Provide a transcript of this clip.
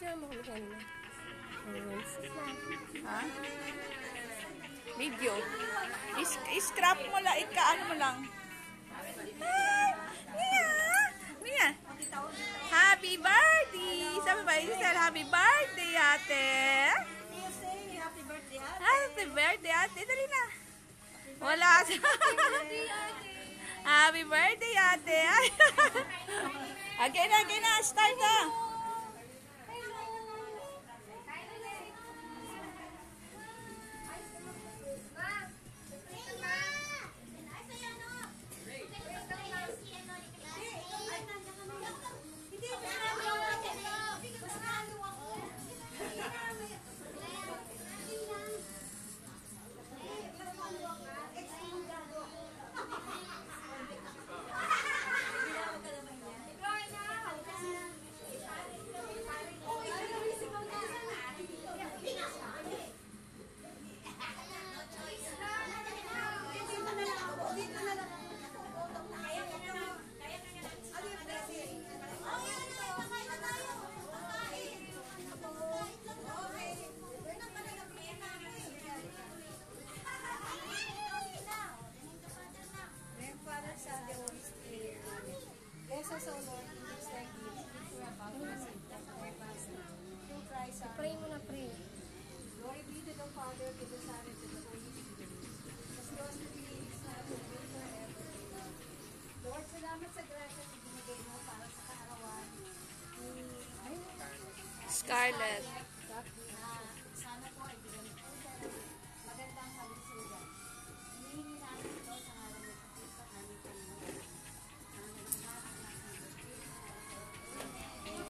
Picture mo kami kanina. Ha? Video. I-scrap mo lang, ika-ano mo lang. Mia! Mia! Happy birthday! Sabi ba, Isel, happy birthday, ate! Happy birthday, ate! Dali na! Wala siya. Happy birthday, ate! Again na, start na! Pray mo na, pray. Glory be to the Father, to the Son, and to the Holy Spirit. As was to be, is now, and will be forever. Lord, salamat sa grasya na binigay mo para sa kaarawan ni Scarlett.